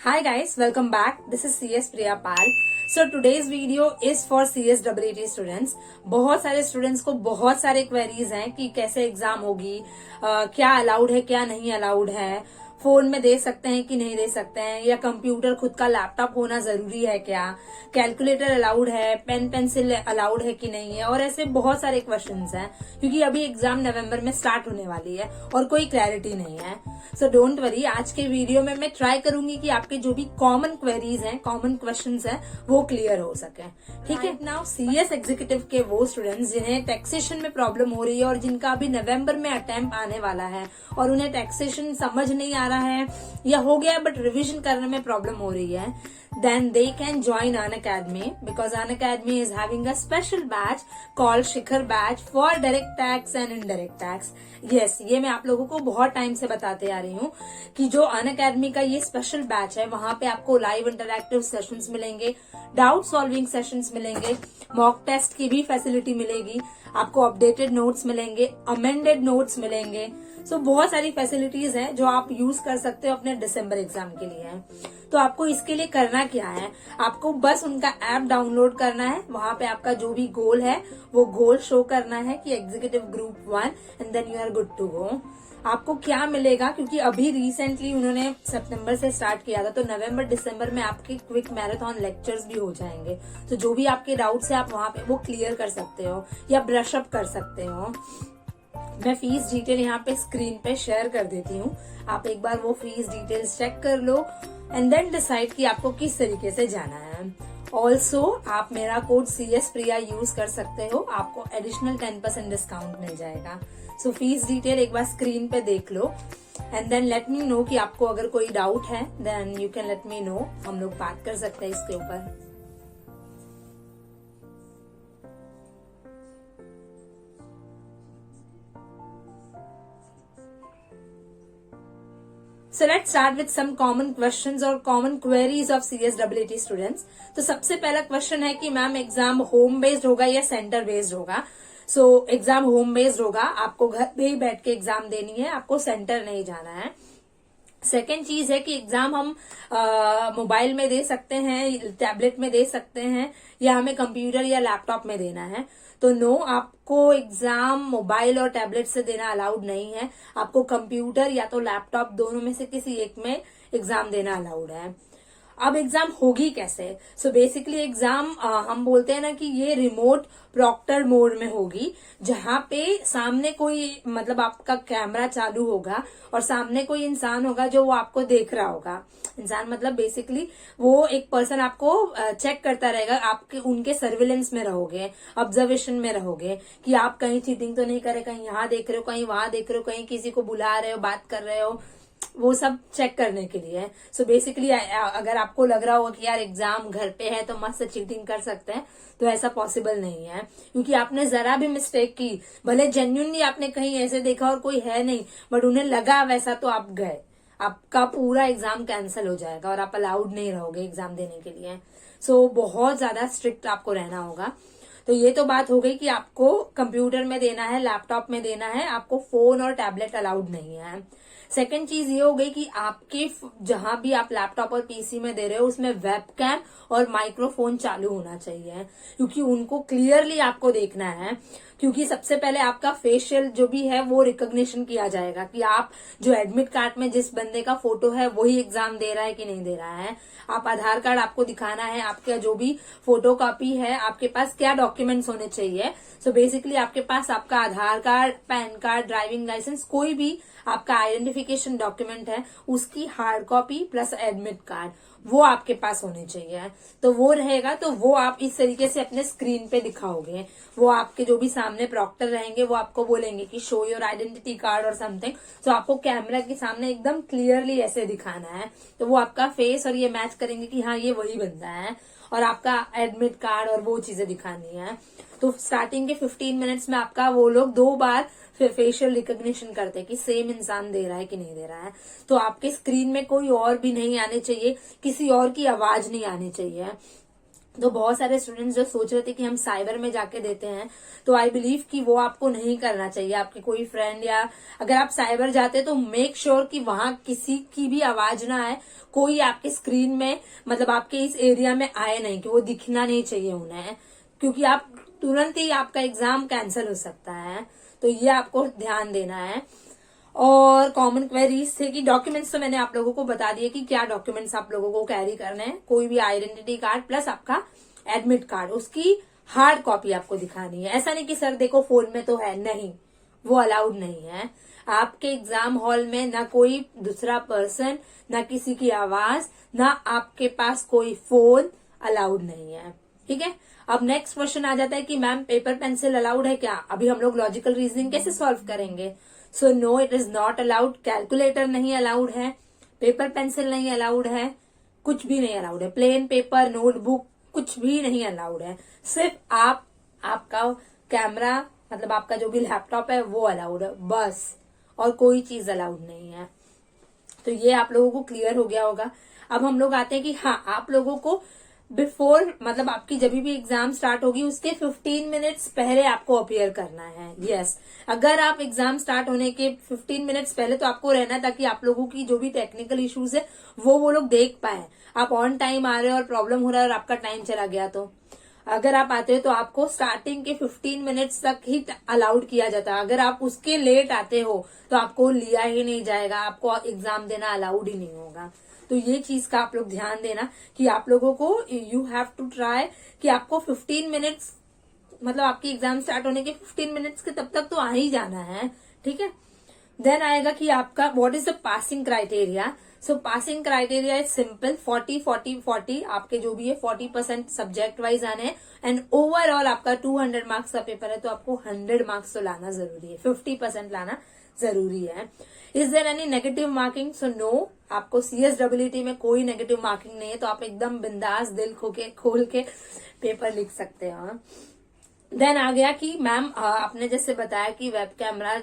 Hi guys, welcome back. This is CS Priya Pal. So today's video is for CS EET students. बहुत सारे students को बहुत सारे queries हैं कि कैसे एग्जाम होगी, क्या अलाउड है क्या नहीं अलाउड है, फोन में दे सकते हैं कि नहीं दे सकते हैं, या कंप्यूटर खुद का लैपटॉप होना जरूरी है क्या, कैलकुलेटर अलाउड है, पेन पेंसिल अलाउड है कि नहीं है, और ऐसे बहुत सारे क्वेश्चंस हैं क्योंकि अभी एग्जाम नवंबर में स्टार्ट होने वाली है और कोई क्लैरिटी नहीं है. सो डोंट वरी, आज के वीडियो में मैं ट्राई करूंगी कि आपके जो भी कॉमन क्वेरीज हैं, कॉमन क्वेश्चंस हैं, वो क्लियर हो सके. ठीक है. नाउ सीएस एग्जीक्यूटिव के वो स्टूडेंट्स जिन्हें टैक्सेशन में प्रॉब्लम हो रही है और जिनका अभी नवंबर में अटेम्प्ट आने वाला है और उन्हें टैक्सेशन समझ नहीं आ रहा है या हो गया बट रिविजन करने में प्रॉब्लम हो रही है, then they can join Unacademy because Unacademy is having a special batch called Shikhar batch for direct tax and indirect tax. Yes, ये मैं आप लोगों को बहुत टाइम से बताते आ रही हूँ कि जो Unacademy का ये स्पेशल बैच है वहां पे आपको लाइव इंटरैक्टिव सेशंस मिलेंगे, डाउट सॉल्विंग सेशंस मिलेंगे, मॉक टेस्ट की भी फैसिलिटी मिलेगी, आपको अपडेटेड नोट्स मिलेंगे, अमेंडेड नोट्स मिलेंगे. सो बहुत सारी फैसिलिटीज हैं जो आप यूज कर सकते हो अपने दिसंबर एग्जाम के लिए. तो आपको इसके लिए करना क्या है, आपको बस उनका ऐप डाउनलोड करना है. वहां पे आपका जो भी गोल है वो गोल शो करना है कि executive group 1 and then you are good to go. आपको क्या मिलेगा, क्योंकि अभी रिसेंटली उन्होंने सितंबर से स्टार्ट किया था, तो नवंबर दिसंबर में आपके क्विक मैराथन लेक्चर्स भी हो जाएंगे. तो जो भी आपके डाउट्स है आप वहां पे वो क्लियर कर सकते हो या ब्रश अप कर सकते हो. मैं फीस डिटेल यहाँ पे स्क्रीन पे शेयर कर देती हूँ, आप एक बार वो फीस डिटेल्स चेक कर लो एंड देन डिसाइड कि आपको किस तरीके से जाना है. ऑल्सो आप मेरा कोड CS प्रिया यूज कर सकते हो, आपको एडिशनल 10% डिस्काउंट मिल जाएगा. सो फीस डिटेल एक बार स्क्रीन पे देख लो and then let me know कि आपको अगर कोई डाउट है then you can let me know, हम लोग बात कर सकते हैं इसके ऊपर. So let's start with some common questions or common queries of CS EET students. तो सबसे पहला क्वेश्चन है कि मैम एग्जाम होम बेस्ड होगा या सेंटर बेस्ड होगा. सो एग्जाम होम बेस्ड होगा, आपको घर पे ही बैठ के एग्जाम देनी है, आपको सेंटर नहीं जाना है. सेकेंड चीज है कि एग्जाम हम मोबाइल में दे सकते हैं, टैबलेट में दे सकते हैं, या हमें कंप्यूटर या लैपटॉप में देना है. तो नो, आपको एग्जाम मोबाइल और टैबलेट से देना अलाउड नहीं है, आपको कंप्यूटर या तो लैपटॉप दोनों में से किसी एक में एग्जाम देना अलाउड है. अब एग्जाम होगी कैसे? सो बेसिकली एग्जाम हम बोलते हैं ना कि ये रिमोट प्रॉक्टर मोड में होगी, जहां पे सामने कोई, मतलब आपका कैमरा चालू होगा और सामने कोई इंसान होगा जो वो आपको देख रहा होगा. इंसान मतलब बेसिकली वो एक पर्सन आपको चेक करता रहेगा, आपके उनके सर्विलेंस में रहोगे, ऑब्जर्वेशन में रहोगे कि आप कहीं चीटिंग तो नहीं कर रहे, कहीं यहाँ देख रहे हो, कहीं वहां देख रहे हो, कहीं किसी को बुला रहे हो, बात कर रहे हो, वो सब चेक करने के लिए. सो बेसिकली अगर आपको लग रहा होगा कि यार एग्जाम घर पे है तो मस्त चीटिंग कर सकते हैं, तो ऐसा पॉसिबल नहीं है, क्योंकि आपने जरा भी मिस्टेक की, भले जेन्युइनली आपने कहीं ऐसे देखा और कोई है नहीं बट उन्हें लगा वैसा, तो आप गए, आपका पूरा एग्जाम कैंसिल हो जाएगा और आप अलाउड नहीं रहोगे एग्जाम देने के लिए. सो बहुत ज्यादा स्ट्रिक्ट आपको रहना होगा. तो ये तो बात हो गई कि आपको कंप्यूटर में देना है, लैपटॉप में देना है, आपको फोन और टैबलेट अलाउड नहीं है. सेकेंड चीज ये हो गई कि आपके जहां भी आप लैपटॉप और पीसी में दे रहे हो उसमें वेबकैम और माइक्रोफोन चालू होना चाहिए, क्योंकि उनको क्लियरली आपको देखना है. क्योंकि सबसे पहले आपका फेशियल जो भी है वो रिकॉग्निशन किया जाएगा कि आप जो एडमिट कार्ड में जिस बंदे का फोटो है वही एग्जाम दे रहा है कि नहीं दे रहा है. आप आधार कार्ड आपको दिखाना है, आपका जो भी फोटो कॉपी है, आपके पास क्या डॉक्यूमेंट्स होने चाहिए. सो बेसिकली आपके पास आपका Aadhaar card, PAN card, driving licence, कोई भी आपका आइडेंटिफिकेशन डॉक्यूमेंट है उसकी hard copy plus admit card, वो आपके पास होने चाहिए. तो वो रहेगा, तो वो आप इस तरीके से अपने स्क्रीन पे दिखाओगे. वो आपके जो भी सामने प्रॉक्टर रहेंगे वो आपको बोलेंगे कि शो योर आइडेंटिटी कार्ड और समथिंग. तो आपको कैमरा के सामने एकदम क्लियरली ऐसे दिखाना है, तो वो आपका फेस और ये मैच करेंगे कि हाँ ये वही बंदा है, और आपका एडमिट कार्ड और वो चीजें दिखानी है. तो स्टार्टिंग के 15 मिनट्स में आपका वो लोग 2 बार फेशियल रिकॉग्निशन करते हैं कि सेम इंसान दे रहा है कि नहीं दे रहा है. तो आपके स्क्रीन में कोई और भी नहीं आने चाहिए, किसी और की आवाज नहीं आनी चाहिए. तो बहुत सारे स्टूडेंट्स जो सोच रहे थे कि हम साइबर में जाके देते हैं, तो आई बिलीव कि वो आपको नहीं करना चाहिए। आपके कोई फ्रेंड या अगर आप साइबर जाते हैं तो मेक श्योर कि वहां किसी की भी आवाज ना आए, कोई आपके स्क्रीन में मतलब आपके इस एरिया में आए नहीं, कि वो दिखना नहीं चाहिए उन्हें, क्योंकि आप तुरंत ही आपका एग्जाम कैंसिल हो सकता है। तो ये आपको ध्यान देना है। और कॉमन क्वेरीज थे कि डॉक्यूमेंट्स तो मैंने आप लोगों को बता दिया कि क्या डॉक्यूमेंट्स आप लोगों को कैरी करने हैं। कोई भी आइडेंटिटी कार्ड प्लस आपका एडमिट कार्ड, उसकी हार्ड कॉपी आपको दिखानी है। ऐसा नहीं कि सर देखो फोन में तो है, नहीं, वो अलाउड नहीं है। आपके एग्जाम हॉल में ना कोई दूसरा पर्सन, ना किसी की आवाज, ना आपके पास कोई फोन अलाउड नहीं है। ठीक है। अब नेक्स्ट क्वेश्चन आ जाता है कि मैम पेपर पेंसिल अलाउड है क्या? अभी हम लोग लॉजिकल रीजनिंग कैसे सॉल्व करेंगे? So no, it is not allowed. Calculator नहीं अलाउड है, पेपर पेंसिल नहीं अलाउड है, कुछ भी नहीं अलाउड है। प्लेन पेपर, नोटबुक, कुछ भी नहीं अलाउड है। सिर्फ आपका कैमरा मतलब आपका जो भी लैपटॉप है वो अलाउड है बस, और कोई चीज अलाउड नहीं है। तो ये आप लोगों को क्लियर हो गया होगा। अब हम लोग आते हैं कि हाँ, आप लोगों को बिफोर मतलब आपकी जब भी एग्जाम स्टार्ट होगी उसके 15 मिनट्स पहले आपको अपीयर करना है। यस, अगर आप एग्जाम स्टार्ट होने के 15 मिनट्स पहले तो आपको रहना है, ताकि आप लोगों की जो भी टेक्निकल इश्यूज है वो लोग देख पाए। आप ऑन टाइम आ रहे हो और प्रॉब्लम हो रहा है और आपका टाइम चला गया, तो अगर आप आते हो तो आपको स्टार्टिंग के 15 मिनट्स तक ही अलाउड किया जाता है। अगर आप उसके लेट आते हो तो आपको लिया ही नहीं जाएगा, आपको एग्जाम देना अलाउड ही नहीं होगा। तो ये चीज का आप लोग ध्यान देना कि आप लोगों को यू हैव टू ट्राई कि आपको 15 मिनट्स मतलब आपकी एग्जाम स्टार्ट होने के 15 मिनट्स के तब तक तो आ ही जाना है। ठीक है। देन आएगा कि आपका what is the passing criteria. So passing criteria is simple, 40-40-40 आपके जो भी है 40% सब्जेक्ट वाइज आने हैं, एंड ओवरऑल आपका 200 मार्क्स का पेपर है तो आपको 100 मार्क्स तो लाना जरूरी है, 50% लाना जरूरी है। Is there any negative marking? So no, आपको CSWT में कोई नेगेटिव मार्किंग नहीं है, तो आप एकदम बिंदास दिल खोल के पेपर लिख सकते हो। देन आ गया कि मैम आपने जैसे बताया कि वेब कैमरा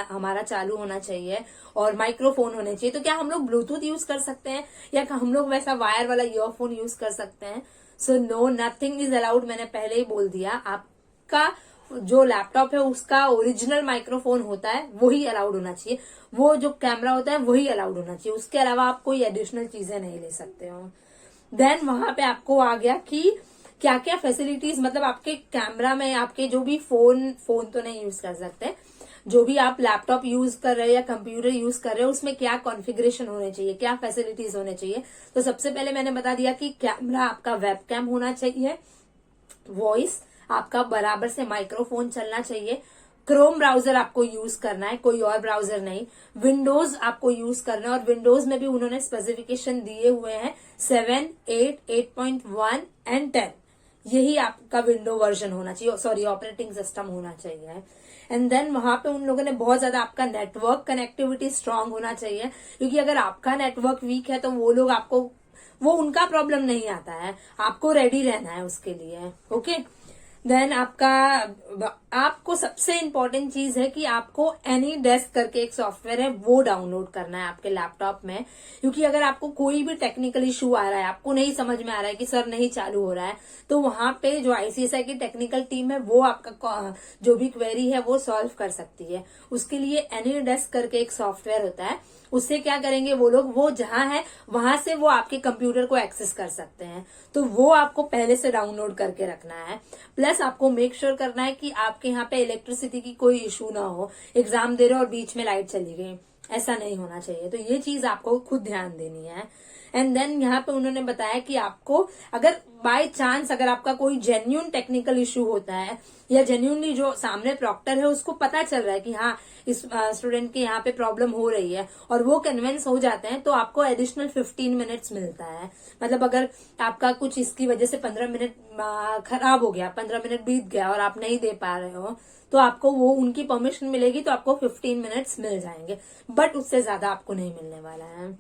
हमारा चालू होना चाहिए और माइक्रोफोन होने चाहिए, तो क्या हम लोग ब्लूटूथ यूज कर सकते हैं या हम लोग वैसा वायर वाला ईयरफोन यूज कर सकते हैं? So no, nothing is allowed. मैंने पहले ही बोल दिया, आपका जो लैपटॉप है उसका ओरिजिनल माइक्रोफोन होता है वही अलाउड होना चाहिए, वो जो कैमरा होता है वही अलाउड होना चाहिए, उसके अलावा आप कोई एडिशनल चीजें नहीं ले सकते हो। देन वहां पे आपको आ गया कि क्या क्या फैसिलिटीज, मतलब आपके कैमरा में आपके जो भी फोन तो नहीं यूज कर सकते, जो भी आप लैपटॉप यूज कर रहे हो या कंप्यूटर यूज कर रहे हो उसमें क्या कॉन्फ़िगरेशन होने चाहिए, क्या फैसिलिटीज होने चाहिए। तो सबसे पहले मैंने बता दिया कि कैमरा आपका वेबकैम होना चाहिए, वॉइस आपका बराबर से माइक्रोफोन चलना चाहिए, क्रोम ब्राउजर आपको यूज करना है, कोई और ब्राउजर नहीं, विंडोज आपको यूज करना है, और विंडोज में भी उन्होंने स्पेसिफिकेशन दिए हुए हैं 7, 8, 8.1 एंड 10, यही आपका विंडो वर्जन होना चाहिए, सॉरी ऑपरेटिंग सिस्टम होना चाहिए। एंड देन वहां पे उन लोगों ने बहुत ज्यादा आपका नेटवर्क कनेक्टिविटी स्ट्रांग होना चाहिए, क्योंकि अगर आपका नेटवर्क वीक है तो वो लोग आपको, वो उनका प्रॉब्लम नहीं आता है, आपको रेडी रहना है उसके लिए। ओके। देन आपको सबसे इम्पोर्टेंट चीज है कि आपको एनी डेस्क करके एक सॉफ्टवेयर है वो डाउनलोड करना है आपके लैपटॉप में, क्योंकि अगर आपको कोई भी टेक्निकल इशू आ रहा है, आपको नहीं समझ में आ रहा है कि सर नहीं चालू हो रहा है, तो वहां पे जो ICSI की टेक्निकल टीम है वो आपका जो भी क्वेरी है वो सॉल्व कर सकती है। उसके लिए एनी डेस्क करके एक सॉफ्टवेयर होता है, उससे क्या करेंगे वो लोग, वो जहां है वहां से वो आपके कंप्यूटर को एक्सेस कर सकते हैं, तो वो आपको पहले से डाउनलोड करके रखना है। प्लस आपको मेक श्योर करना है कि आपके यहाँ पे इलेक्ट्रिसिटी की कोई इशू ना हो, एग्जाम दे रहे हो और बीच में लाइट चली गई, ऐसा नहीं होना चाहिए। तो ये चीज आपको खुद ध्यान देनी है। एंड देन यहाँ पे उन्होंने बताया कि आपको अगर बाय चांस अगर आपका कोई जेन्यून टेक्निकल इश्यू होता है या जेन्यूनली जो सामने प्रॉक्टर है उसको पता चल रहा है कि हाँ इस स्टूडेंट के यहाँ पे प्रॉब्लम हो रही है और वो कन्विंस हो जाते हैं, तो आपको एडिशनल 15 मिनट्स मिलता है। मतलब अगर आपका कुछ इसकी वजह से 15 मिनट खराब हो गया, 15 मिनट बीत गया और आप नहीं दे पा रहे हो, तो आपको वो उनकी परमिशन मिलेगी तो आपको 15 मिनट्स मिल जाएंगे, बट उससे ज्यादा आपको नहीं मिलने वाला है।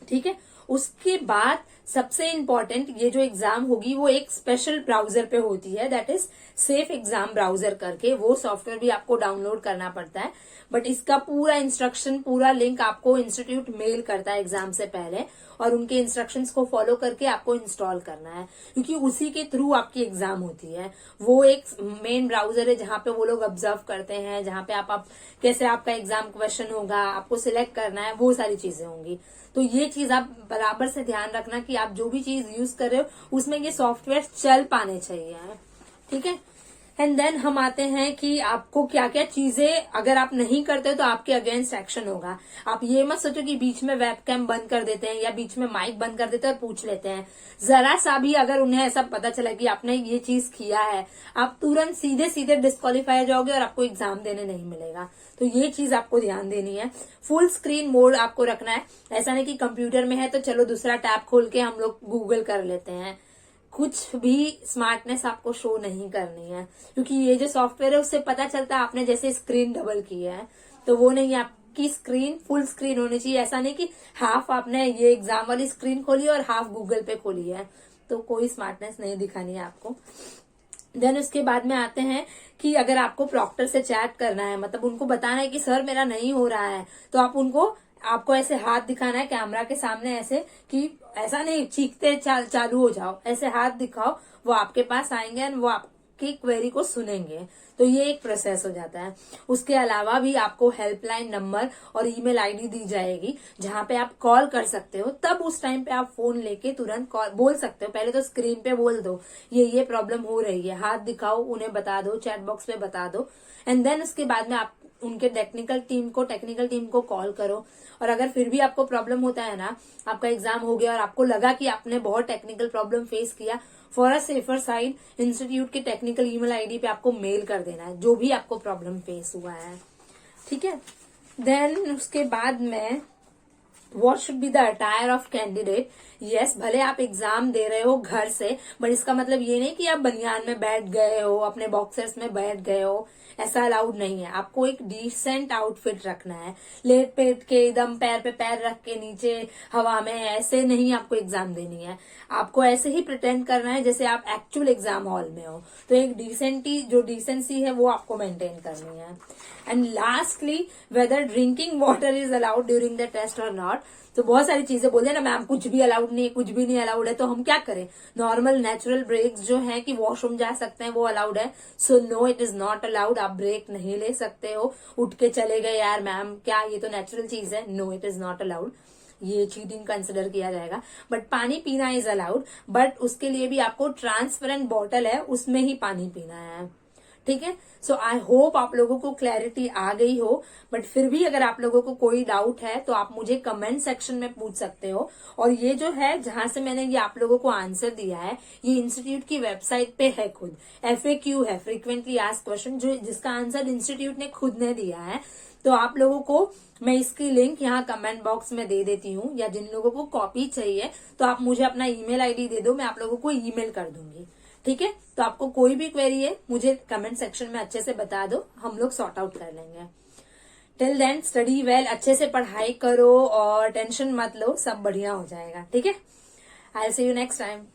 ठीक है। उसके बाद सबसे इम्पोर्टेंट ये जो एग्जाम होगी वो एक स्पेशल ब्राउजर पे होती है, that is safe exam browser करके। वो सॉफ्टवेयर भी आपको डाउनलोड करना पड़ता है, बट इसका पूरा इंस्ट्रक्शन, पूरा लिंक आपको इंस्टीट्यूट मेल करता है एग्जाम से पहले, और उनके इंस्ट्रक्शंस को फॉलो करके आपको इंस्टॉल करना है, क्योंकि उसी के थ्रू आपकी एग्जाम होती है। वो एक मेन ब्राउजर है जहां पे वो लोग ऑब्जर्व करते हैं, जहां पे आप कैसे आपका एग्जाम क्वेश्चन होगा, आपको सिलेक्ट करना है, वो सारी चीजें होंगी। तो ये चीज आप बराबर से ध्यान रखना कि आप जो भी चीज यूज कर रहे हो उसमें ये सॉफ्टवेयर चल पाने चाहिए, ठीक है। एंड देन हम आते हैं कि आपको क्या क्या चीजें अगर आप नहीं करते हो तो आपके अगेंस्ट एक्शन होगा। आप ये मत सोचो कि बीच में वेबकैम बंद कर देते हैं या बीच में माइक बंद कर देते हैं और पूछ लेते हैं। जरा सा भी अगर उन्हें ऐसा पता चला कि आपने ये चीज किया है, आप तुरंत सीधे सीधे डिस्क्वालीफाई हो जाओगे और आपको एग्जाम देने नहीं मिलेगा। तो ये चीज आपको ध्यान देनी है। फुल स्क्रीन मोड आपको रखना है। ऐसा नहीं कि कंप्यूटर में है तो चलो दूसरा टैब खोल के हम लोग गूगल कर लेते हैं। कुछ भी स्मार्टनेस आपको शो नहीं करनी है, क्योंकि ये जो सॉफ्टवेयर है उससे पता चलता है आपने जैसे स्क्रीन डबल की है, तो वो नहीं, आपकी स्क्रीन फुल स्क्रीन होनी चाहिए। ऐसा नहीं कि हाफ आपने ये एग्जाम वाली स्क्रीन खोली और हाफ गूगल पे खोली है, तो कोई स्मार्टनेस नहीं दिखानी है आपको। देन उसके बाद में आते हैं कि अगर आपको प्रॉक्टर से चैट करना है, मतलब उनको बताना है कि सर मेरा नहीं हो रहा है, तो आपको ऐसे हाथ दिखाना है कैमरा के सामने, ऐसे कि ऐसा नहीं चीखते चालू हो जाओ, ऐसे हाथ दिखाओ, वो आपके पास आएंगे एंड वो आपकी क्वेरी को सुनेंगे। तो ये एक प्रोसेस हो जाता है। उसके अलावा भी आपको हेल्पलाइन नंबर और ईमेल आईडी दी जाएगी जहां पे आप कॉल कर सकते हो। तब उस टाइम पे आप फोन लेके तुरंत कॉल बोल सकते हो। पहले तो स्क्रीन पे बोल दो ये प्रॉब्लम हो रही है, हाथ दिखाओ, उन्हें बता दो, चैट बॉक्स पे बता दो, एंड देन उसके बाद में आप उनके टेक्निकल टीम को कॉल करो। और अगर फिर भी आपको प्रॉब्लम होता है ना, आपका एग्जाम हो गया और आपको लगा कि आपने बहुत टेक्निकल प्रॉब्लम फेस किया, for a safer side institute के टेक्निकल ईमेल आईडी पे आपको मेल कर देना है जो भी आपको प्रॉब्लम फेस हुआ है, ठीक है। देन उसके बाद में What should be the attire of candidate? Yes, भले आप एग्जाम दे रहे हो घर से, बट इसका मतलब ये नहीं कि आप बनियान में बैठ गए हो, अपने बॉक्सर्स में बैठ गए हो, ऐसा अलाउड नहीं है। आपको एक डिसेंट आउटफिट रखना है। लेट पेट के एकदम पैर पे पैर रख के नीचे हवा में ऐसे नहीं आपको एग्जाम देनी है। आपको ऐसे ही प्रिटेंड करना है जैसे आप एक्चुअल एग्जाम हॉल में हो। तो एक डिसेंसी है वो आपको मेंटेन करनी है। And lastly, whether drinking water is allowed during the test और नॉट। तो बहुत सारी चीजें बोलते हैं ना मैम, कुछ भी अलाउड नहीं है, कुछ भी नहीं अलाउड है, तो हम क्या करें? नॉर्मल नेचुरल ब्रेक्स जो है कि वॉशरूम जा सकते हैं वो अलाउड है। So no, it is not allowed. आप ब्रेक नहीं ले सकते हो, उठ के चले गए यार मैम क्या ये तो नेचुरल चीज है। No, it is not allowed, ये चीटिंग कंसिडर किया जाएगा। बट पानी पीना इज अलाउड, बट उसके लिए भी आपको ट्रांसपेरेंट बॉटल है उसमें ही पानी पीना है, ठीक है। सो आई होप आप लोगों को क्लैरिटी आ गई हो, बट फिर भी अगर आप लोगों को कोई डाउट है तो आप मुझे कमेंट सेक्शन में पूछ सकते हो। और ये जो है जहां से मैंने ये आप लोगों को आंसर दिया है, ये इंस्टीट्यूट की वेबसाइट पे है, खुद FAQ है, फ्रीक्वेंटली आस्क्ड क्वेश्चन, जिसका आंसर इंस्टीट्यूट ने खुद ने दिया है। तो आप लोगों को मैं इसकी लिंक यहाँ कमेंट बॉक्स में दे देती हूँ, या जिन लोगों को कॉपी चाहिए तो आप मुझे अपना ईमेल आईडी दे दो, मैं आप लोगों को ईमेल कर दूंगी, ठीक है। तो आपको कोई भी क्वेरी है मुझे कमेंट सेक्शन में अच्छे से बता दो, हम लोग सॉर्ट आउट कर लेंगे। टिल देन स्टडी वेल, अच्छे से पढ़ाई करो और टेंशन मत लो, सब बढ़िया हो जाएगा, ठीक है। I will see you next time.